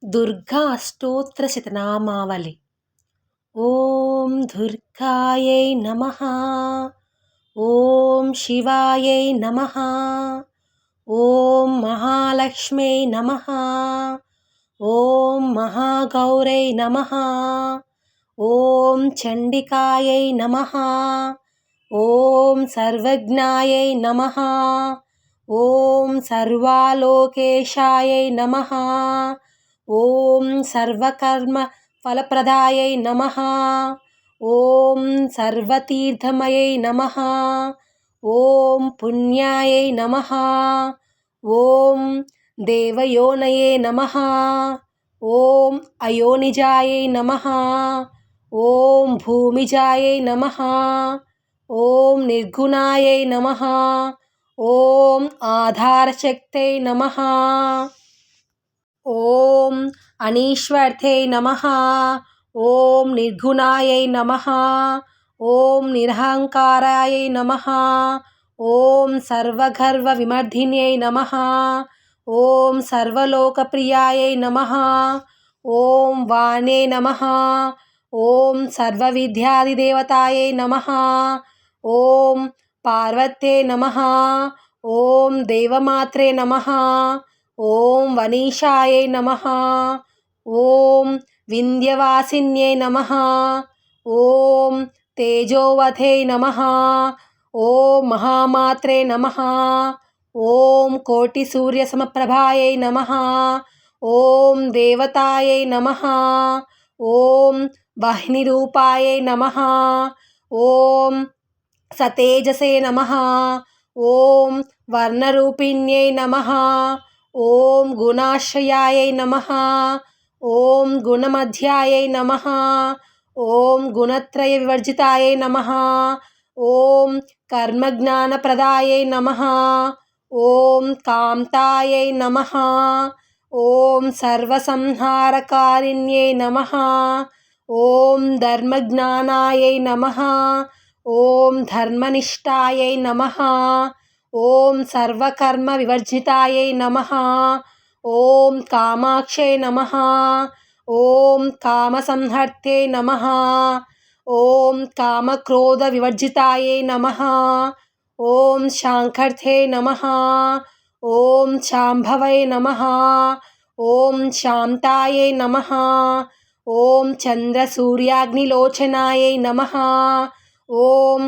దుర్గా అష్టోత్తరశతనామావళి. ఓం దుర్గాయై నమః. ఓం శివాయై నమః. ఓం మహాలక్ష్మ్యై నమః. ఓం మహాగౌరై నమః. ఓం చండికాయై నమః. ఓం సర్వజ్ఞాయై నమః. ఓం సర్వాలోకేశాయై నమః. ఓం సర్వకర్మ ఫలప్రదాయై నమః. ఓం సర్వతీర్థమయై నమః. ఓం పుణ్యాయై నమః. ఓం దేవయోనయే నమః. ఓం అయోనిజాయై నమః. ఓం భూమిజాయై నమః. ఓం నిర్గుణాయై నమః. ఓం ఆధారశక్తై నమః. ఓం అనీశ్వర్తై నమః. ఓం నిర్గుణాయై నమః. ఓం నిరహంకారాయై నమః. ఓం సర్వగర్వ విమర్ధిన్యై నమః. ఓం సర్వలోకప్రియాయై నమః. ఓం వాణే నమః. ఓం సర్వవిద్యాధిదేవతాయై నమః. ఓం పార్వత్యై నమః. ఓం దేవమాత్రే నమః. ఓం వనీషాయై నమః. ఓం వింధ్యవాసిన్యై నమః. ఓం తేజోవధై నమః. ఓం మహామాత్రే నమః. ఓం కోటిసూర్యసమప్రభాయై నమః. ఓం దేవతాయై నమః. ఓం వాహినిరూపాయై నమః. ఓం సతేజసే నమః. ఓం వర్ణరూపిణ్యై నమః. ఓం గుణాశ్రయాయై నమః. ఓం గుణమధ్యాయై నమః. ఓం గుణత్రయ వివర్జితాయై నమః. ఓం కర్మజ్ఞానప్రదాయై నమః. ఓం కాంతాయై నమః. ఓం సర్వసంహారకారిణ్యై నమః. ఓం ధర్మజ్ఞానాయై నమః. ఓం ధర్మనిష్టాయై నమః. ఓం సర్వకర్మ వివర్జితాయై నమః. ఓం కామాక్షై నమః. ఓం కామసంహర్త్యై నమః. ఓం కామక్రోధ వివర్జితాయై నమః. ఓం శాంకర్త్యై నమః. ఓం శాంభవై నమః. ఓం శాంతాయై నమః. ఓం చంద్రసూర్యాగ్నిలోచనాయై నమః. ఓం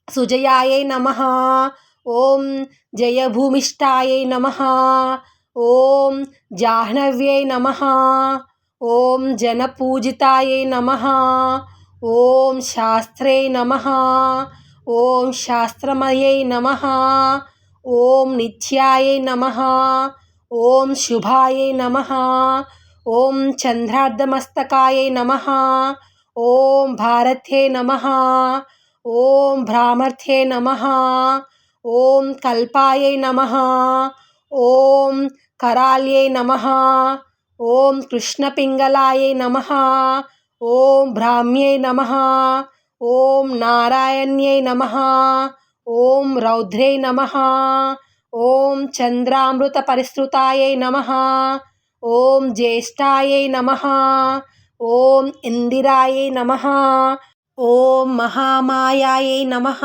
సుజయాయై నమః. ఓం జయభూమిష్టాయై నమః. ఓం జాహ్నవ్యై నమః. ఓం జనపూజితాయై నమః. ఓం శాస్త్రే నమః. ఓం శాస్త్రమయై నమః. ఓం నిత్యాయై నమః. ఓం శుభాయై నమః. ఓం చంద్రార్ధమస్తకాయై నమః. ఓం భారత్యై నమః. ఓం భ్రామర్థ్యై నమః. ఓం కల్పాయై నమః. ఓం కరాల్యై నమః. ఓం కృష్ణపింగళాయై నమః. ఓం బ్రాహ్మ్యై నమః. ఓం నారాయణ్యై నమః. ఓం రౌద్ర్యై నమః. ఓం చంద్రామృత పరిశ్రుతాయై నమః. ఓం జ్యేష్ఠాయై నమః. ఓం ఇందిరాయై నమః. ఓం మహామాయాయై నమః.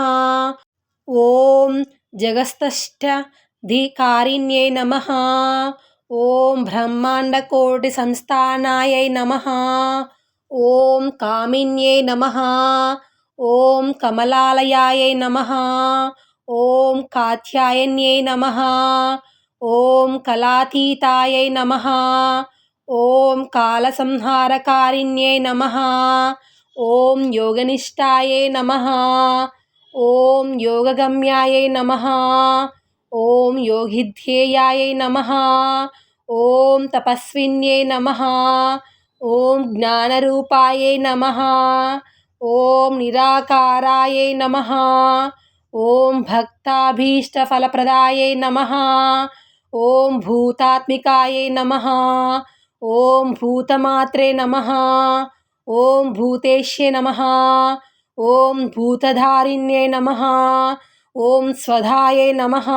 ఓం జగస్తష్టాధికారిణ్యై నమః. ఓం బ్రహ్మాండకోటి సంస్థానాయై నమః. ఓం కామిన్యై నమః. ఓం కమలాలయాయై నమః. ఓం కాత్యాయన్యై నమః. ఓం కళాతీతాయై నమః. ఓం కాలసంహారకారిణ్యై నమః. ఓం యోగనిష్టాయై నమః. ఓం యోగగమ్యాయై నమః. ఓం యోగిధ్యేయాయై నమః. ఓం తపస్విన్యై నమః. ఓం జ్ఞానరూపాయై నమః. ఓం నిరాకారాయై నమః. ఓం భక్తాభీష్టఫలప్రదాయై నమః. ఓం భూతాత్మికాయై నమః. ఓం భూతమాత్రే నమః. ఓం భూతేష్యై నమః. ఓం భూతధారిణ్యై నమః. ఓం స్వధాయై నమః.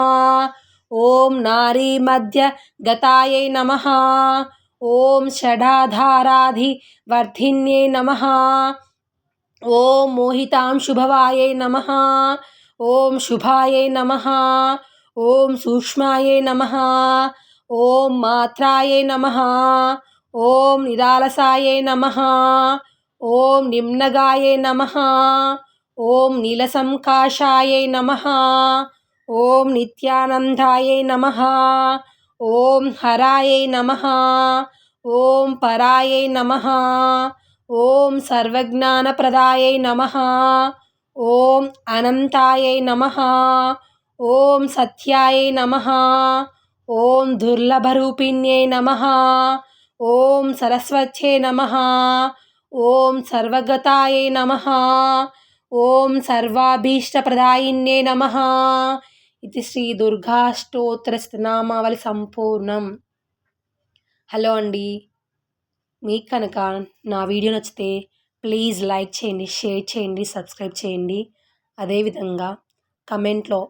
ఓం నారీమధ్య గతాయై నమః. ఓం షడాధారాధివర్ధిన్యే నమః. ఓం మోహితాం శుభవాయే నమః. ఓం శుభాయే నమః. ఓం సూక్ష్మాయే నమః. ఓం మాత్రాయే నమః. ఓం నిరాలసాయే నమః. ఓం నిమ్నగాయే నమః. ఓం నీలసంకాశాయే నమః. ఓం నిత్యానందాయే నమః. ఓం హరాయే నమః. ఓం పరాయే నమః. ఓం సర్వజ్ఞానప్రదాయే నమః. ఓం అనంతాయే నమః. ఓం సత్యాయే నమః. ఓం దుర్లభరూపిణ్యే నమః. ఓం సరస్వత్యే నమః. ఓం సర్వగతాయే నమః. ఓం సర్వాభీష్టప్రదాయిన్యే నమః. ఇది శ్రీ దుర్గాష్టోత్తరనామావళి సంపూర్ణం. హలో అండి, మీకు కనుక నా వీడియో నచ్చితే ప్లీజ్ లైక్ చేయండి, షేర్ చేయండి, సబ్స్క్రైబ్ చేయండి. అదేవిధంగా కమెంట్లో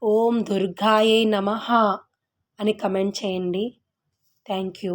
ఓం దుర్గాయే నమః అని కమెంట్ చేయండి. Thank you.